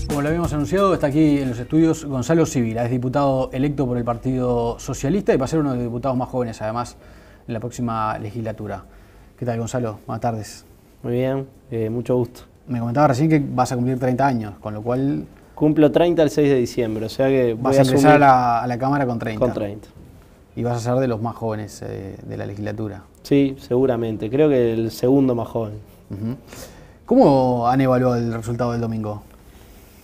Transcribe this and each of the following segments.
Como lo habíamos anunciado, está aquí en los estudios Gonzalo Sibila, es diputado electo por el Partido Socialista y va a ser uno de los diputados más jóvenes, además, en la próxima legislatura. ¿Qué tal, Gonzalo? Buenas tardes. Muy bien, mucho gusto. Me comentaba recién que vas a cumplir 30 años, con lo cual... Cumplo 30 el 6 de diciembre, o sea que vas a ingresar a la Cámara con 30. Con 30. Y vas a ser de los más jóvenes de la legislatura. Sí, seguramente. Creo que el segundo más joven. ¿Cómo han evaluado el resultado del domingo?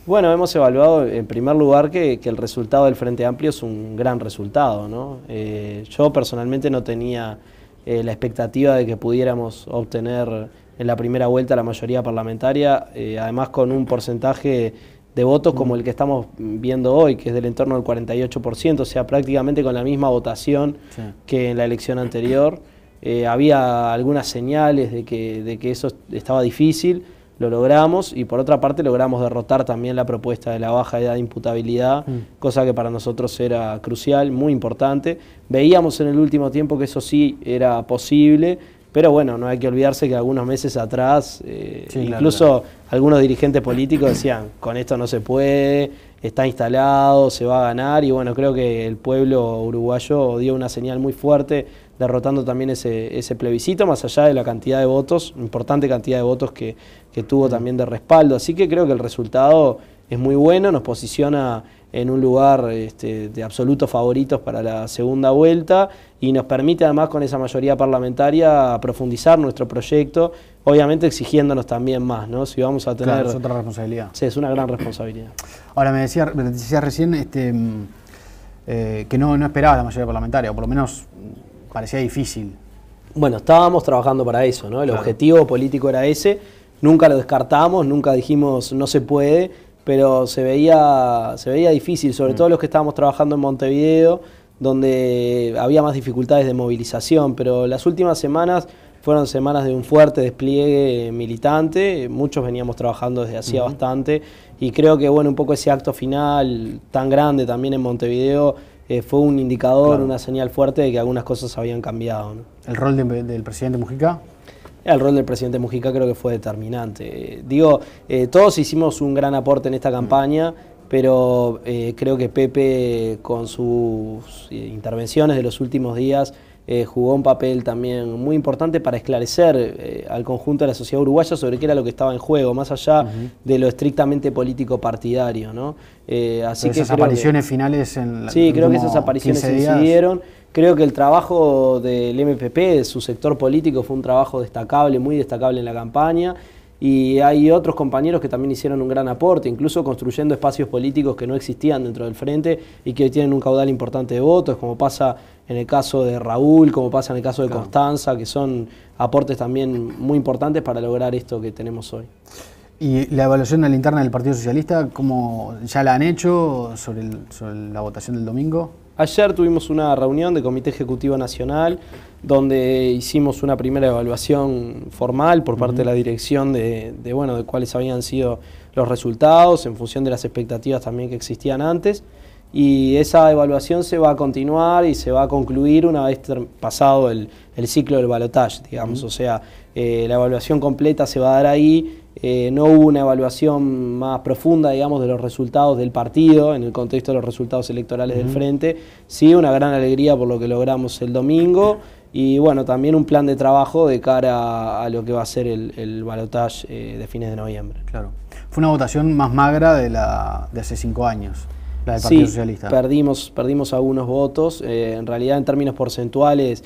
Bueno, hemos evaluado en primer lugar que el resultado del Frente Amplio es un gran resultado, ¿no? Yo personalmente no tenía la expectativa de que pudiéramos obtener en la primera vuelta la mayoría parlamentaria, además con un porcentaje de votos como el que estamos viendo hoy, que es del entorno del 48%, o sea, prácticamente con la misma votación que en la elección anterior. Había algunas señales de que eso estaba difícil. Lo logramos y por otra parte logramos derrotar también la propuesta de la baja edad de imputabilidad, cosa que para nosotros era crucial, muy importante. Veíamos en el último tiempo que eso sí era posible, pero bueno, no hay que olvidarse que algunos meses atrás, incluso algunos dirigentes políticos decían, con esto no se puede, está instalado, se va a ganar, y bueno, creo que el pueblo uruguayo dio una señal muy fuerte, derrotando también ese plebiscito, más allá de la cantidad de votos, importante cantidad de votos que tuvo también de respaldo. Así que creo que el resultado es muy bueno, nos posiciona en un lugar de absolutos favoritos para la segunda vuelta y nos permite además con esa mayoría parlamentaria profundizar nuestro proyecto, obviamente exigiéndonos también más, ¿no? Si vamos a tener... Claro, es otra responsabilidad. Sí, es una gran responsabilidad. Ahora, me decía recién que no esperaba la mayoría parlamentaria, o por lo menos parecía difícil. Bueno, estábamos trabajando para eso, ¿no? El objetivo político era ese, nunca lo descartamos, nunca dijimos no se puede, pero se veía difícil, sobre todo los que estábamos trabajando en Montevideo, donde había más dificultades de movilización, pero las últimas semanas fueron semanas de un fuerte despliegue militante, muchos veníamos trabajando desde hacía bastante, y creo que bueno, un poco ese acto final tan grande también en Montevideo fue un indicador, una señal fuerte de que algunas cosas habían cambiado, ¿no? ¿El rol del presidente Mujica? El rol del presidente Mujica creo que fue determinante. Todos hicimos un gran aporte en esta campaña, pero creo que Pepe con sus intervenciones de los últimos días jugó un papel también muy importante para esclarecer al conjunto de la sociedad uruguaya sobre qué era lo que estaba en juego, más allá de lo estrictamente político partidario, ¿no? Así que esas apariciones finales en sí, creo que esas apariciones incidieron. Creo que el trabajo del MPP, de su sector político, fue un trabajo destacable, muy destacable en la campaña. Y hay otros compañeros que también hicieron un gran aporte, incluso construyendo espacios políticos que no existían dentro del Frente y que hoy tienen un caudal importante de votos, como pasa en el caso de Raúl, como pasa en el caso de Constanza, que son aportes también muy importantes para lograr esto que tenemos hoy. ¿Y la evaluación de la interna del Partido Socialista, cómo ya la han hecho sobre la votación del domingo? Ayer tuvimos una reunión de Comité Ejecutivo Nacional donde hicimos una primera evaluación formal por parte de la dirección de cuáles habían sido los resultados en función de las expectativas también que existían antes, y esa evaluación se va a continuar y se va a concluir una vez pasado el ciclo del balotaje, digamos, o sea, la evaluación completa se va a dar ahí. No hubo una evaluación más profunda, digamos, de los resultados del partido en el contexto de los resultados electorales del Frente. Sí, una gran alegría por lo que logramos el domingo y bueno, también un plan de trabajo de cara a lo que va a ser el balotaje de fines de noviembre. Claro. Fue una votación más magra de hace 5 años, la del Partido Socialista. Perdimos algunos votos. En realidad, en términos porcentuales,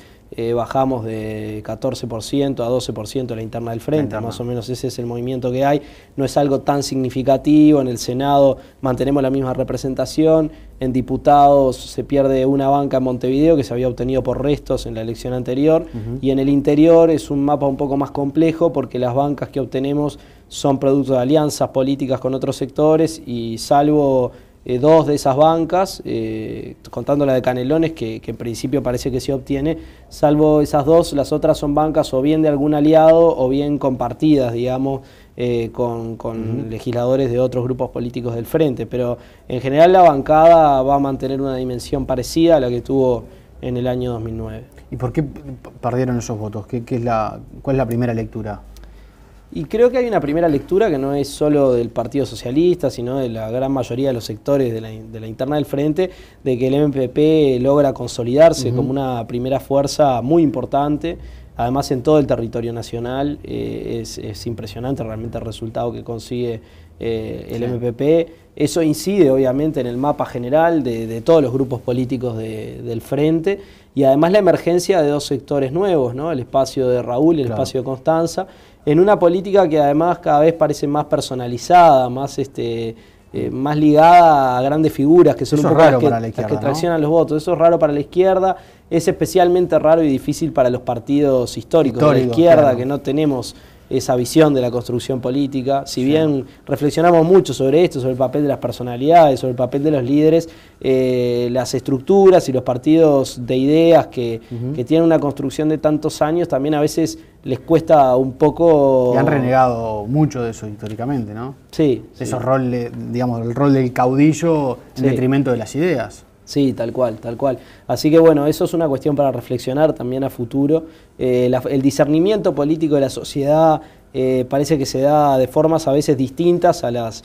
bajamos de 14% a 12% la interna del Frente, más o menos ese es el movimiento que hay. No es algo tan significativo. En el Senado mantenemos la misma representación, en diputados se pierde una banca en Montevideo que se había obtenido por restos en la elección anterior, y en el interior es un mapa un poco más complejo porque las bancas que obtenemos son producto de alianzas políticas con otros sectores y salvo dos de esas bancas, contando la de Canelones, que en principio parece que se obtiene, salvo esas dos, las otras son bancas o bien de algún aliado o bien compartidas, digamos, con legisladores de otros grupos políticos del Frente, pero en general la bancada va a mantener una dimensión parecida a la que tuvo en el año 2009. ¿Y por qué perdieron esos votos? ¿Cuál es la primera lectura? Y creo que hay una primera lectura que no es solo del Partido Socialista, sino de la gran mayoría de los sectores de la interna del Frente, de que el MPP logra consolidarse como una primera fuerza muy importante, además en todo el territorio nacional. Es impresionante realmente el resultado que consigue el MPP. Eso incide obviamente en el mapa general de todos los grupos políticos del Frente, y además la emergencia de dos sectores nuevos, ¿no? El espacio de Raúl y el espacio de Constanza, en una política que además cada vez parece más personalizada, más más ligada a grandes figuras que son un poco las que traccionan los votos. Eso es raro para la izquierda, es especialmente raro y difícil para los partidos históricos de la izquierda, que no tenemos esa visión de la construcción política. Si bien reflexionamos mucho sobre esto, sobre el papel de las personalidades, sobre el papel de los líderes, las estructuras y los partidos de ideas que tienen una construcción de tantos años, también a veces les cuesta un poco... Y han renegado mucho de eso históricamente, ¿no? Sí. Esos roles, digamos, el rol del caudillo en detrimento de las ideas. Sí, tal cual, tal cual. Así que bueno, eso es una cuestión para reflexionar también a futuro. El discernimiento político de la sociedad parece que se da de formas a veces distintas a las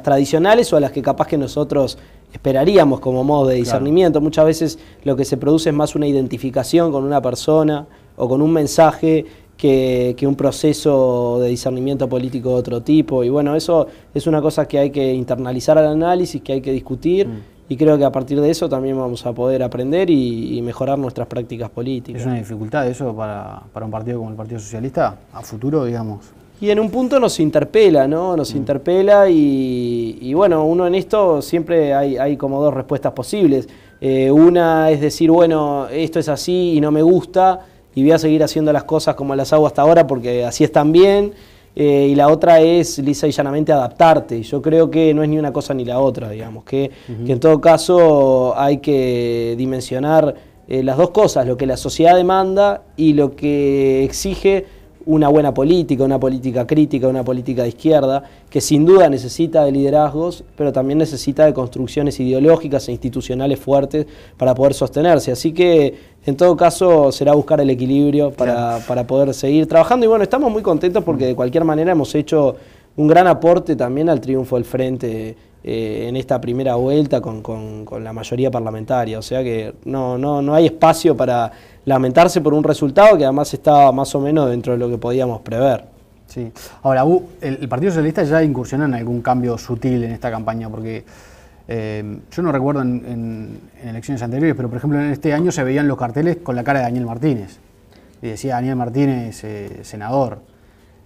tradicionales o a las que capaz que nosotros esperaríamos como modo de discernimiento. Claro. Muchas veces lo que se produce es más una identificación con una persona o con un mensaje que un proceso de discernimiento político de otro tipo. Y bueno, eso es una cosa que hay que internalizar al análisis, que hay que discutir. Y creo que a partir de eso también vamos a poder aprender y mejorar nuestras prácticas políticas. ¿Es una dificultad eso para un partido como el Partido Socialista a futuro, digamos? Y en un punto nos interpela, ¿no? Nos interpela y bueno, uno en esto siempre hay como dos respuestas posibles. Una es decir, bueno, esto es así y no me gusta y voy a seguir haciendo las cosas como las hago hasta ahora porque así están bien. Y la otra es lisa y llanamente adaptarte. Y yo creo que no es ni una cosa ni la otra, digamos, que en todo caso hay que dimensionar las dos cosas, lo que la sociedad demanda y lo que exige una buena política, una política crítica, una política de izquierda, que sin duda necesita de liderazgos, pero también necesita de construcciones ideológicas e institucionales fuertes para poder sostenerse. Así que, en todo caso, será buscar el equilibrio para poder seguir trabajando. Y bueno, estamos muy contentos porque de cualquier manera hemos hecho un gran aporte también al triunfo del Frente en esta primera vuelta con la mayoría parlamentaria. O sea que no hay espacio para lamentarse por un resultado que además estaba más o menos dentro de lo que podíamos prever. Sí. Ahora, el Partido Socialista ya incursiona en algún cambio sutil en esta campaña, porque yo no recuerdo en elecciones anteriores, pero por ejemplo en este año se veían los carteles con la cara de Daniel Martínez. Y decía Daniel Martínez, senador.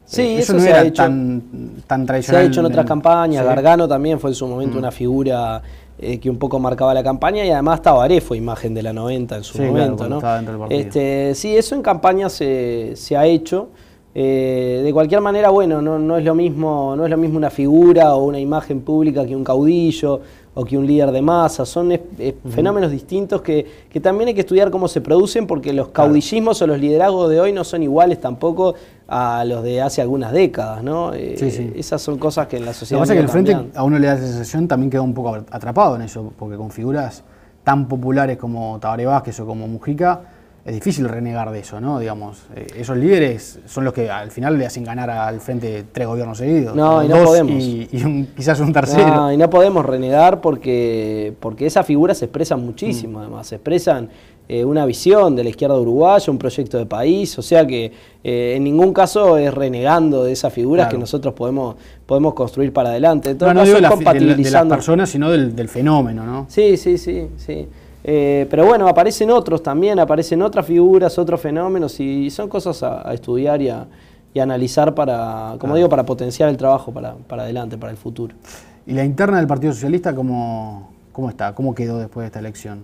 Sí, eso no se era ha hecho, tan tradicional. Se ha hecho en otras campañas. Sí. Gargano también fue en su momento una figura que un poco marcaba la campaña, y además Tabaré fue imagen de la 90 en su momento, claro, ¿no? Estaba dentro del partido. Sí, eso en campaña se ha hecho. De cualquier manera, bueno, no es lo mismo una figura o una imagen pública que un caudillo o que un líder de masa. Son fenómenos distintos que también hay que estudiar cómo se producen, porque los caudillismos o los liderazgos de hoy no son iguales tampoco a los de hace algunas décadas, ¿no? Esas son cosas que en la sociedad... Lo que pasa es que el Frente, a uno le da esa sensación, también quedó un poco atrapado en eso, porque con figuras tan populares como Tabaré Vázquez o como Mujica, es difícil renegar de eso, ¿no? Digamos, esos líderes son los que al final le hacen ganar al Frente 3 gobiernos seguidos. No, y no podemos. Y quizás un tercero. No, y no podemos renegar porque esas figuras se expresan muchísimo, además. Se expresan una visión de la izquierda uruguaya, un proyecto de país. O sea que en ningún caso es renegando de esas figuras que nosotros podemos construir para adelante. En todo caso, digo de las personas, sino del fenómeno, ¿no? Sí. Pero bueno, aparecen otros también, aparecen otras figuras, otros fenómenos, y son cosas a estudiar y a analizar para, como digo, para potenciar el trabajo para adelante, para el futuro. ¿Y la interna del Partido Socialista cómo está? ¿Cómo quedó después de esta elección?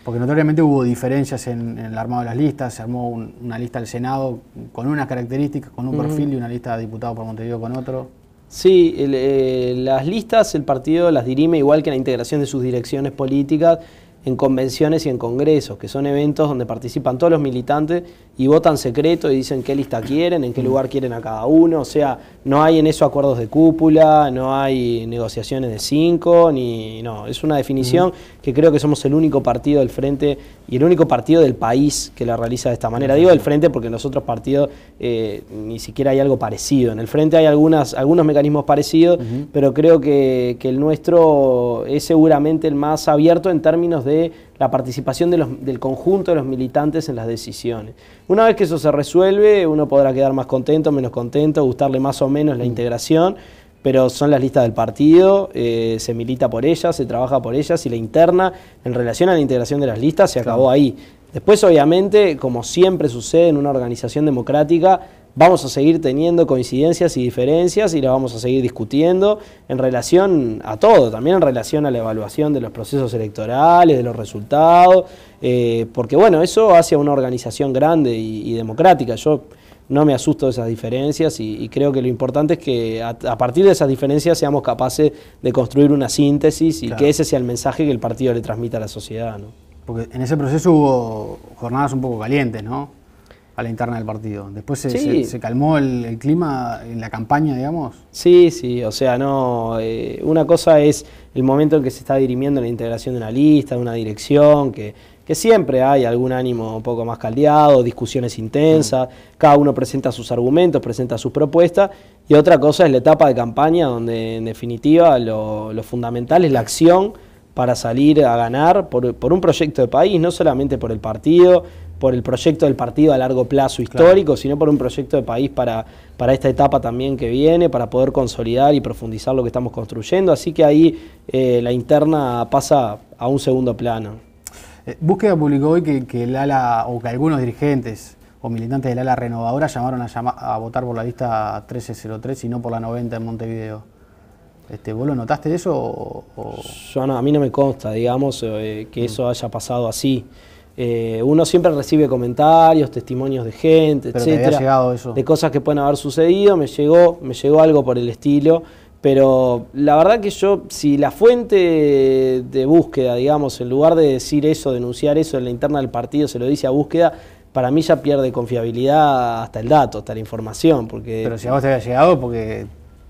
Porque notoriamente hubo diferencias en el armado de las listas, se armó una lista del Senado con unas características, con un perfil, y una lista de diputados por Montevideo con otro. Sí, las listas el partido las dirime igual que la integración de sus direcciones políticas, en convenciones y en congresos, que son eventos donde participan todos los militantes y votan secreto y dicen qué lista quieren, en qué lugar quieren a cada uno. O sea, no hay en eso acuerdos de cúpula, no hay negociaciones de 5, no. Es una definición que creo que somos el único partido del Frente y el único partido del país que la realiza de esta manera. Digo del Frente porque en los otros partidos ni siquiera hay algo parecido. En el Frente hay algunos mecanismos parecidos, pero creo que el nuestro es seguramente el más abierto en términos de la participación del conjunto de los militantes en las decisiones. Una vez que eso se resuelve, uno podrá quedar más contento, menos contento, gustarle más o menos la integración, pero son las listas del partido, se milita por ellas, se trabaja por ellas y la interna, en relación a la integración de las listas, se acabó ahí. Después, obviamente, como siempre sucede en una organización democrática, vamos a seguir teniendo coincidencias y diferencias y las vamos a seguir discutiendo en relación a todo, también en relación a la evaluación de los procesos electorales, de los resultados, porque bueno, eso hace a una organización grande y democrática. Yo no me asusto de esas diferencias y creo que lo importante es que a partir de esas diferencias seamos capaces de construir una síntesis y que ese sea el mensaje que el partido le transmita a la sociedad, ¿no? Porque en ese proceso hubo jornadas un poco calientes, ¿no? A la interna del partido. Después se calmó el clima en la campaña, digamos. Sí, o sea, no. Una cosa es el momento en que se está dirimiendo la integración de una lista, de una dirección, que siempre hay algún ánimo un poco más caldeado, discusiones intensas, cada uno presenta sus argumentos, presenta sus propuestas, y otra cosa es la etapa de campaña, donde en definitiva lo fundamental es la acción para salir a ganar por un proyecto de país, no solamente por el partido, por el proyecto del partido a largo plazo histórico, sino por un proyecto de país para esta etapa también que viene, para poder consolidar y profundizar lo que estamos construyendo. Así que ahí la interna pasa a un segundo plano. Búsqueda publicó hoy que el ala, o que algunos dirigentes o militantes del ala renovadora llamaron a votar por la lista 1303 y no por la 90 en Montevideo. ¿Vos lo notaste eso? Yo no, a mí no me consta, digamos, que eso haya pasado así. Uno siempre recibe comentarios, testimonios de gente, etcétera, de cosas que pueden haber sucedido. Me llegó algo por el estilo, pero la verdad que yo, si la fuente de búsqueda, digamos, en lugar de decir eso, denunciar eso en la interna del partido, se lo dice a búsqueda, para mí ya pierde confiabilidad hasta el dato, hasta la información. Pero si a vos te había llegado, porque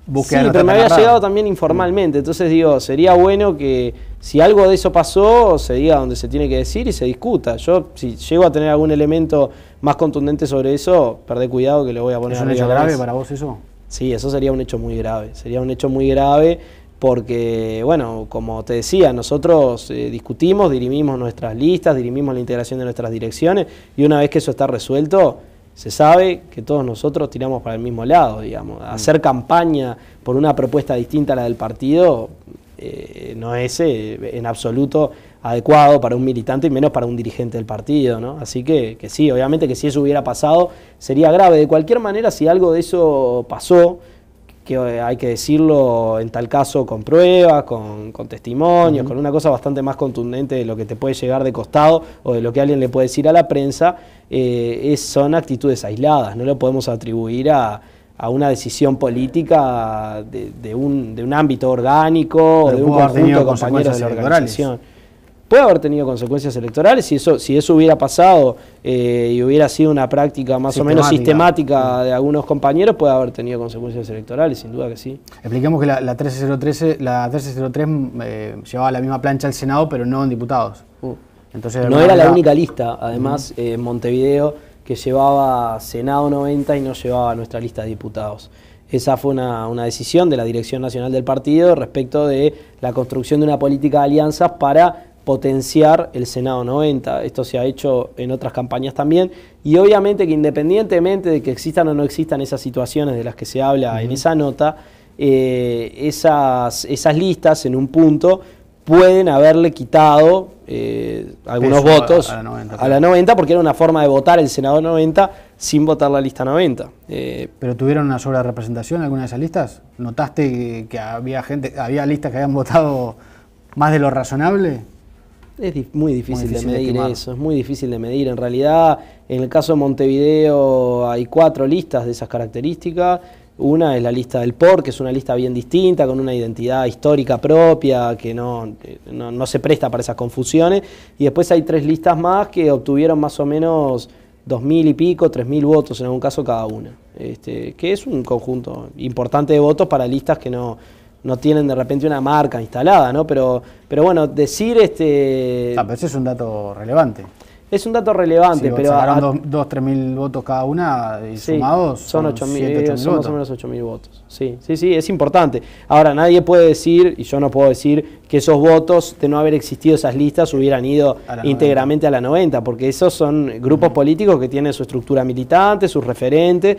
búsqueda sí, no pero me había llegado también informalmente, entonces digo, sería bueno que si algo de eso pasó, se diga donde se tiene que decir y se discuta. Yo, si llego a tener algún elemento más contundente sobre eso, perdé cuidado que lo voy a poner. ¿Es un hecho grave para vos eso? Sí, eso sería un hecho muy grave, sería un hecho muy grave porque, bueno, como te decía, nosotros discutimos, dirimimos nuestras listas, dirimimos la integración de nuestras direcciones y una vez que eso está resuelto, se sabe que todos nosotros tiramos para el mismo lado, digamos. Hacer campaña por una propuesta distinta a la del partido no es en absoluto adecuado para un militante y menos para un dirigente del partido, ¿no? Así que sí, obviamente que si eso hubiera pasado sería grave. De cualquier manera, si algo de eso pasó, que hay que decirlo en tal caso con pruebas, con testimonios, con una cosa bastante más contundente de lo que te puede llegar de costado o de lo que alguien le puede decir a la prensa, son actitudes aisladas, no lo podemos atribuir a una decisión política de un ámbito orgánico o de un conjunto de compañeros de la organización. Puede haber tenido consecuencias electorales, si eso hubiera pasado y hubiera sido una práctica más o menos sistemática de algunos compañeros, puede haber tenido consecuencias electorales, sin duda que sí. Expliquemos que la 1303 llevaba la misma plancha al Senado, pero no en diputados. Entonces, no era la única lista, además, en Montevideo, que llevaba Senado 90 y no llevaba nuestra lista de diputados. Esa fue una decisión de la Dirección Nacional del Partido respecto de la construcción de una política de alianzas para potenciar el Senado 90. Esto se ha hecho en otras campañas también y obviamente que independientemente de que existan o no existan esas situaciones de las que se habla en esa nota, esas listas en un punto pueden haberle quitado algunos votos a la 90 porque era una forma de votar el Senado 90 sin votar la lista 90. ¿Pero tuvieron una sobrerepresentación en alguna de esas listas? ¿Notaste que había listas que habían votado más de lo razonable? Es muy difícil de medir eso, es muy difícil de medir. En realidad, en el caso de Montevideo hay 4 listas de esas características Una es la lista del POR, que es una lista bien distinta, con una identidad histórica propia, que no se presta para esas confusiones. Y después hay 3 listas más que obtuvieron más o menos 2.000 y pico, 3.000 votos en algún caso cada una. Que es un conjunto importante de votos para listas que no tienen de repente una marca instalada, ¿no? Pero bueno, decir pero ese es un dato relevante. Es un dato relevante, sí, pero... sacaron 2.000-3.000 votos cada una y sí, sumados son 8.000 son más o menos 8.000 votos. Sí, es importante. Ahora, nadie puede decir, y yo no puedo decir, que esos votos, de no haber existido esas listas, hubieran ido íntegramente a la 90, porque esos son grupos políticos que tienen su estructura militante, sus referentes.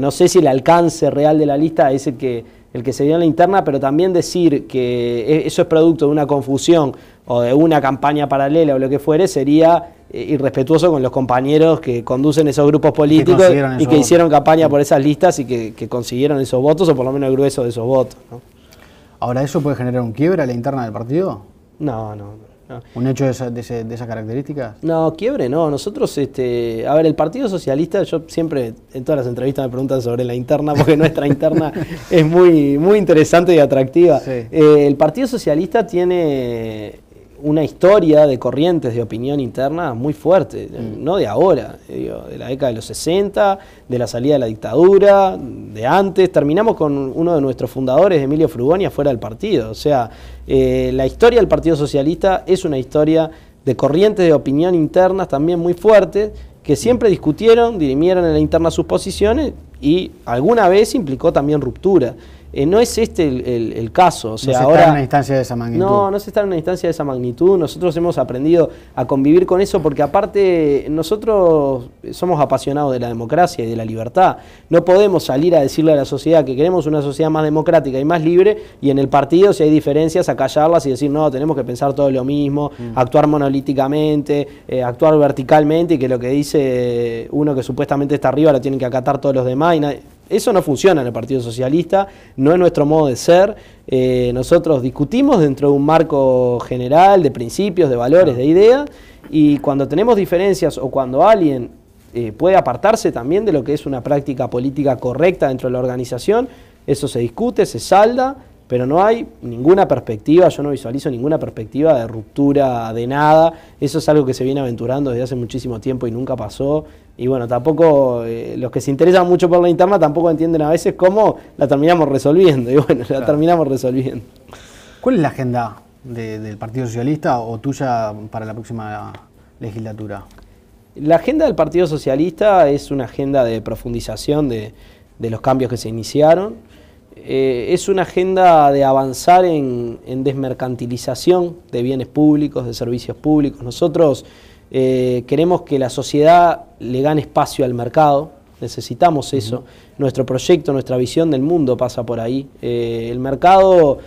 No sé si el alcance real de la lista es el que se dio en la interna, pero también decir que eso es producto de una confusión o de una campaña paralela o lo que fuere, sería irrespetuoso con los compañeros que conducen esos grupos políticos y que hicieron campaña por esas listas y que consiguieron esos votos, o por lo menos el grueso de esos votos, ¿no? Ahora, ¿eso puede generar un quiebre a la interna del partido? No. ¿Un hecho de esas características? No, quiebre no. Nosotros, a ver, el Partido Socialista, yo siempre en todas las entrevistas me preguntan sobre la interna, porque nuestra interna es muy, muy interesante y atractiva. Sí. El Partido Socialista tiene una historia de corrientes de opinión interna muy fuerte, no de ahora, de la década de los 60, de la salida de la dictadura, de antes. Terminamos con uno de nuestros fundadores, Emilio Frugoni, fuera del partido. O sea, la historia del Partido Socialista es una historia de corrientes de opinión internas también muy fuertes, que siempre discutieron, dirimieron en la interna sus posiciones y alguna vez implicó también ruptura. No es este el caso. O sea, no se está en una instancia de esa magnitud. No se está en una instancia de esa magnitud. Nosotros hemos aprendido a convivir con eso porque aparte nosotros somos apasionados de la democracia y de la libertad. No podemos salir a decirle a la sociedad que queremos una sociedad más democrática y más libre y en el partido, si hay diferencias, acallarlas y decir no, tenemos que pensar todo lo mismo, actuar monolíticamente, actuar verticalmente y que lo que dice uno que supuestamente está arriba lo tienen que acatar todos los demás. Eso no funciona en el Partido Socialista, no es nuestro modo de ser. Nosotros discutimos dentro de un marco general de principios, de valores, de ideas, y cuando tenemos diferencias o cuando alguien puede apartarse también de lo que es una práctica política correcta dentro de la organización, eso se discute, se salda, pero no hay ninguna perspectiva, yo no visualizo ninguna perspectiva de ruptura de nada. Eso es algo que se viene aventurando desde hace muchísimo tiempo y nunca pasó. Y bueno, tampoco, los que se interesan mucho por la interna tampoco entienden a veces cómo la terminamos resolviendo. Y bueno, la terminamos resolviendo. ¿Cuál es la agenda del Partido Socialista o tuya para la próxima legislatura? La agenda del Partido Socialista es una agenda de profundización de los cambios que se iniciaron. Es una agenda de avanzar en desmercantilización de bienes públicos, de servicios públicos. Nosotros queremos que la sociedad le gane espacio al mercado, necesitamos eso. Nuestro proyecto, nuestra visión del mundo pasa por ahí. El mercado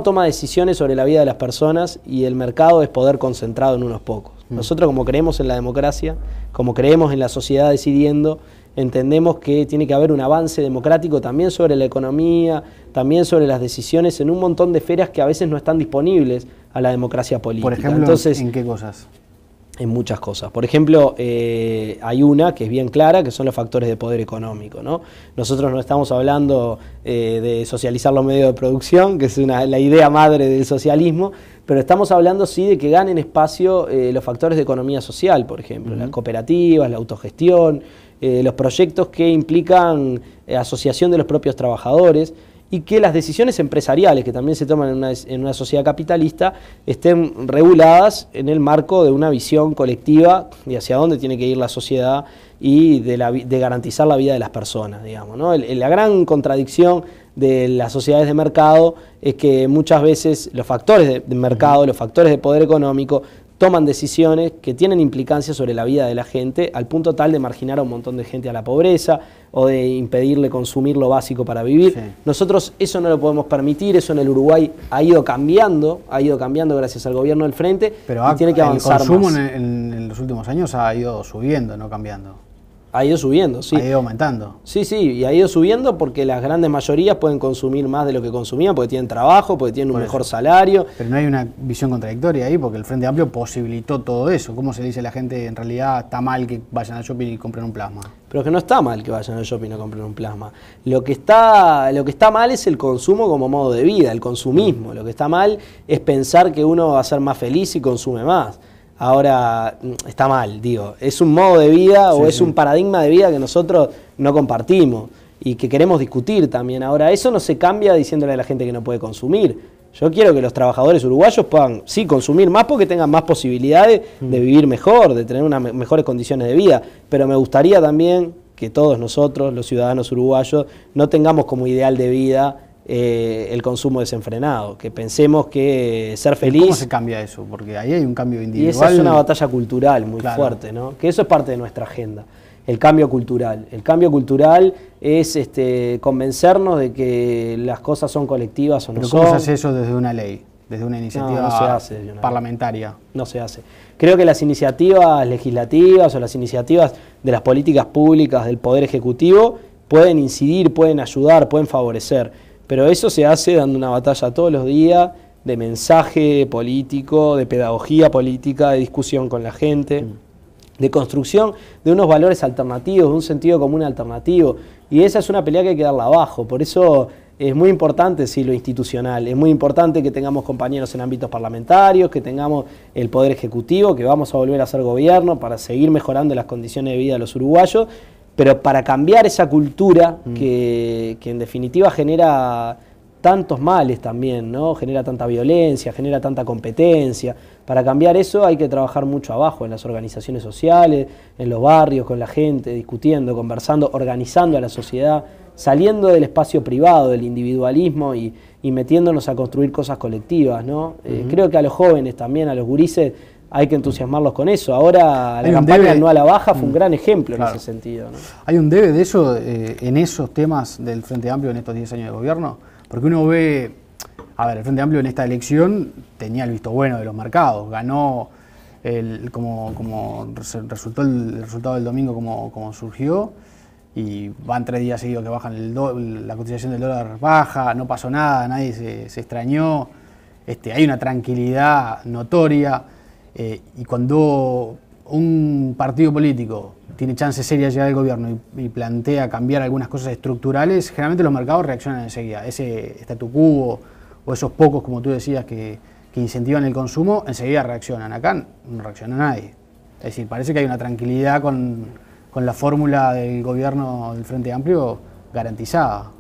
toma decisiones sobre la vida de las personas y el mercado es poder concentrado en unos pocos. Nosotros, como creemos en la democracia, como creemos en la sociedad decidiendo, entendemos que tiene que haber un avance democrático también sobre la economía, también sobre las decisiones en un montón de esferas que a veces no están disponibles a la democracia política. Por ejemplo, entonces, ¿en qué cosas? En muchas cosas. Por ejemplo, hay una que es bien clara, que son los factores de poder económico, ¿no? Nosotros no estamos hablando de socializar los medios de producción, que es la idea madre del socialismo, pero estamos hablando sí de que ganen espacio los factores de economía social, por ejemplo, las cooperativas, la autogestión, los proyectos que implican asociación de los propios trabajadores, y que las decisiones empresariales que también se toman en una sociedad capitalista estén reguladas en el marco de una visión colectiva de hacia dónde tiene que ir la sociedad y de garantizar la vida de las personas, digamos, ¿no? La gran contradicción de las sociedades de mercado es que muchas veces los factores de mercado, los factores de poder económico, toman decisiones que tienen implicancias sobre la vida de la gente al punto tal de marginar a un montón de gente a la pobreza o de impedirle consumir lo básico para vivir. Sí. Nosotros eso no lo podemos permitir, eso en el Uruguay ha ido cambiando gracias al gobierno del Frente, pero y tiene que avanzar el consumo más. En los últimos años ha ido subiendo, no cambiando. Ha ido subiendo, sí. Ha ido aumentando. Sí, sí, y ha ido subiendo porque las grandes mayorías pueden consumir más de lo que consumían, porque tienen trabajo, porque tienen un mejor salario. Pero no hay una visión contradictoria ahí, porque el Frente Amplio posibilitó todo eso. ¿Cómo se le dice a la gente en realidad está mal que vayan al shopping y compren un plasma? Pero que no está mal que vayan al shopping a comprar un plasma. Lo que está mal es el consumo como modo de vida, el consumismo. Lo que está mal es pensar que uno va a ser más feliz y consume más. Ahora, está mal, digo, es un modo de vida o es un paradigma de vida que nosotros no compartimos y que queremos discutir también. Ahora, eso no se cambia diciéndole a la gente que no puede consumir. Yo quiero que los trabajadores uruguayos puedan, sí, consumir más porque tengan más posibilidades de vivir mejor, de tener unas mejores condiciones de vida, pero me gustaría también que todos nosotros, los ciudadanos uruguayos, no tengamos como ideal de vida el consumo desenfrenado, que pensemos que ser feliz... ¿Cómo se cambia eso? Porque ahí hay un cambio individual. Y esa es una batalla cultural muy fuerte, ¿no? Que eso es parte de nuestra agenda, el cambio cultural. El cambio cultural es convencernos de que las cosas son colectivas o no son. ¿Cómo se hace eso desde una ley, desde una iniciativa no se hace parlamentaria? No se hace. Creo que las iniciativas legislativas o las iniciativas de las políticas públicas del Poder Ejecutivo pueden incidir, pueden ayudar, pueden favorecer. Pero eso se hace dando una batalla todos los días de mensaje político, de pedagogía política, de discusión con la gente, de construcción de unos valores alternativos, de un sentido común alternativo. Y esa es una pelea que hay que darla abajo. Por eso es muy importante, sí, lo institucional. Es muy importante que tengamos compañeros en ámbitos parlamentarios, que tengamos el Poder Ejecutivo, que vamos a volver a ser gobierno para seguir mejorando las condiciones de vida de los uruguayos. Pero para cambiar esa cultura que en definitiva genera tantos males también, ¿no? Genera tanta violencia, genera tanta competencia. Para cambiar eso hay que trabajar mucho abajo, en las organizaciones sociales, en los barrios, con la gente, discutiendo, conversando, organizando a la sociedad, saliendo del espacio privado, del individualismo y metiéndonos a construir cosas colectivas, ¿no? Creo que a los jóvenes también, a los gurises, hay que entusiasmarlos con eso. Ahora la campaña No a la Baja fue un gran ejemplo en ese sentido, ¿no? ¿Hay un debe de eso en esos temas del Frente Amplio en estos 10 años de gobierno? Porque uno ve, a ver, el Frente Amplio en esta elección tenía el visto bueno de los mercados, ganó como resultó el resultado del domingo como surgió, y van 3 días seguidos que bajan la cotización del dólar baja, no pasó nada, nadie se extrañó, hay una tranquilidad notoria. Y cuando un partido político tiene chances serias de llegar al gobierno y plantea cambiar algunas cosas estructurales, generalmente los mercados reaccionan enseguida. Ese statu quo o esos pocos, como tú decías, que incentivan el consumo, enseguida reaccionan. Acá no reacciona nadie. Es decir, parece que hay una tranquilidad con la fórmula del gobierno del Frente Amplio garantizada.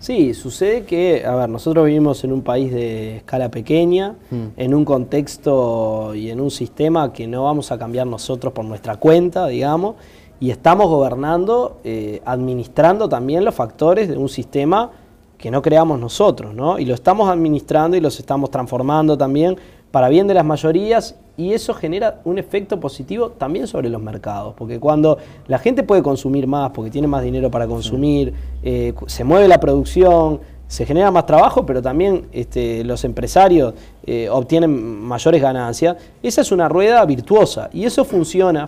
Sí, sucede que, a ver, nosotros vivimos en un país de escala pequeña, en un contexto y en un sistema que no vamos a cambiar nosotros por nuestra cuenta, digamos, y estamos gobernando, administrando también los factores de un sistema que no creamos nosotros, ¿no? Y lo estamos administrando y los estamos transformando también para bien de las mayorías, y eso genera un efecto positivo también sobre los mercados, porque cuando la gente puede consumir más, porque tiene más dinero para consumir, se mueve la producción, se genera más trabajo, pero también los empresarios obtienen mayores ganancias, esa es una rueda virtuosa, y eso funciona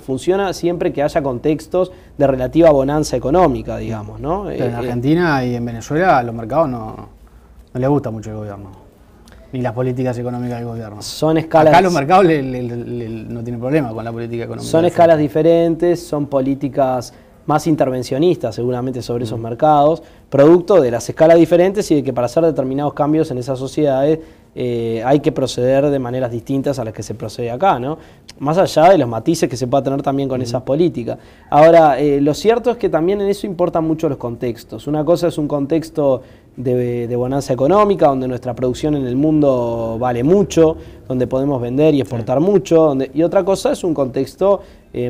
siempre que haya contextos de relativa bonanza económica, digamos, ¿no? Pero en Argentina y en Venezuela a los mercados no les gusta mucho el gobierno. Ni las políticas económicas del gobierno. Son escalas. Acá los mercados no tienen problema con la política económica. Son escalas diferentes, son políticas más intervencionistas seguramente sobre esos mercados, producto de las escalas diferentes y de que para hacer determinados cambios en esas sociedades hay que proceder de maneras distintas a las que se procede acá, ¿no? Más allá de los matices que se pueda tener también con esas políticas. Ahora, lo cierto es que también en eso importan mucho los contextos. Una cosa es un contexto de bonanza económica, donde nuestra producción en el mundo vale mucho, donde podemos vender y exportar mucho, y otra cosa es un contexto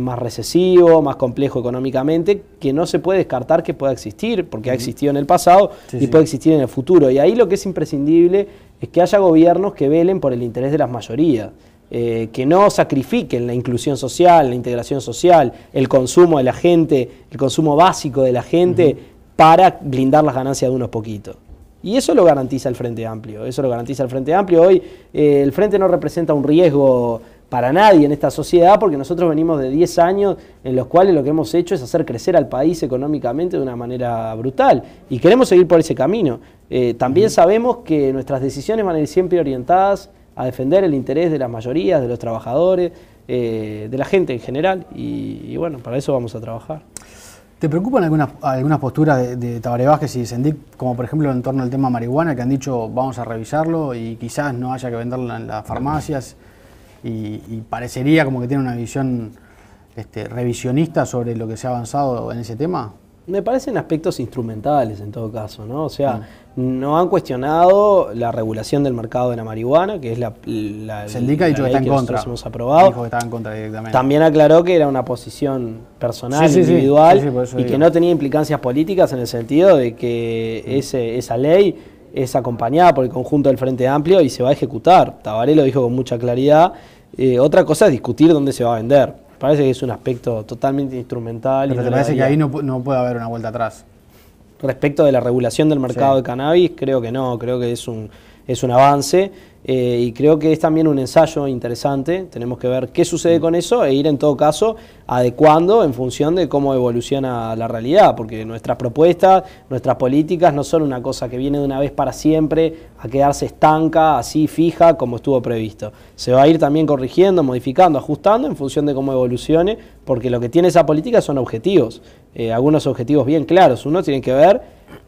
más recesivo, más complejo económicamente, que no se puede descartar que pueda existir, porque ha existido en el pasado y puede existir en el futuro. Y ahí lo que es imprescindible es que haya gobiernos que velen por el interés de las mayorías, que no sacrifiquen la inclusión social, la integración social, el consumo de la gente, el consumo básico de la gente, para blindar las ganancias de unos poquitos. Y eso lo garantiza el Frente Amplio, Hoy el Frente no representa un riesgo para nadie en esta sociedad, porque nosotros venimos de 10 años en los cuales lo que hemos hecho es hacer crecer al país económicamente de una manera brutal y queremos seguir por ese camino. También sabemos que nuestras decisiones van a ir siempre orientadas a defender el interés de las mayorías, de los trabajadores, de la gente en general y bueno, para eso vamos a trabajar. ¿Te preocupan algunas posturas de Tabaré Vázquez y de Sendik, como por ejemplo en torno al tema marihuana, que han dicho vamos a revisarlo y quizás no haya que venderla en las farmacias y parecería como que tiene una visión revisionista sobre lo que se ha avanzado en ese tema? Me parecen aspectos instrumentales en todo caso, ¿no? O sea, no han cuestionado la regulación del mercado de la marihuana, que es la Sendik ha dicho que está en contra. Nosotros hemos aprobado. Dijo que estaba en contra directamente. También aclaró que era una posición personal, individual, y que no tenía implicancias políticas en el sentido de que esa ley es acompañada por el conjunto del Frente Amplio y se va a ejecutar. Tabaré lo dijo con mucha claridad. Otra cosa es discutir dónde se va a vender. Parece que es un aspecto totalmente instrumental. Pero te parece que ahí no puede haber una vuelta atrás. Respecto de la regulación del mercado de cannabis, creo que no, creo que es un avance y creo que es también un ensayo interesante. Tenemos que ver qué sucede con eso e ir en todo caso adecuando en función de cómo evoluciona la realidad, porque nuestras propuestas, nuestras políticas no son una cosa que viene de una vez para siempre a quedarse estanca, así fija como estuvo previsto. Se va a ir también corrigiendo, modificando, ajustando en función de cómo evolucione, porque lo que tiene esa política son objetivos, algunos objetivos bien claros. Uno tiene que ver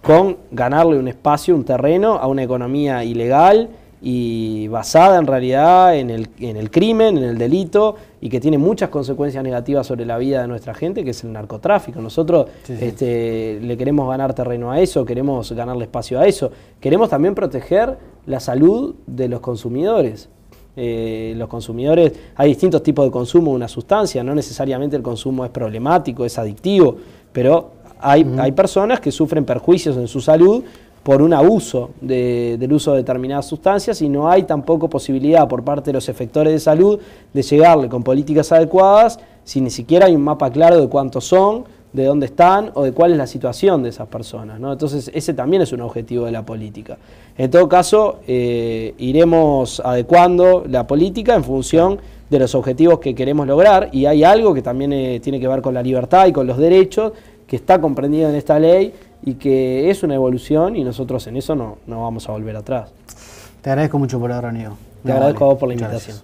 con ganarle un espacio, un terreno a una economía ilegal y basada en realidad en el crimen, en el delito, y que tiene muchas consecuencias negativas sobre la vida de nuestra gente, que es el narcotráfico. Nosotros le queremos ganar terreno a eso, queremos ganarle espacio a eso. Queremos también proteger la salud de los consumidores. Los consumidores, hay distintos tipos de consumo de una sustancia, no necesariamente el consumo es problemático, es adictivo, pero hay personas que sufren perjuicios en su salud por un abuso del uso de determinadas sustancias y no hay tampoco posibilidad por parte de los efectores de salud de llegarle con políticas adecuadas si ni siquiera hay un mapa claro de cuántos son, de dónde están o de cuál es la situación de esas personas, ¿no? Entonces ese también es un objetivo de la política. En todo caso, iremos adecuando la política en función de los objetivos que queremos lograr y hay algo que también tiene que ver con la libertad y con los derechos que está comprendido en esta ley y que es una evolución y nosotros en eso no vamos a volver atrás. Te agradezco mucho por haber venido. Te agradezco a vos por la invitación.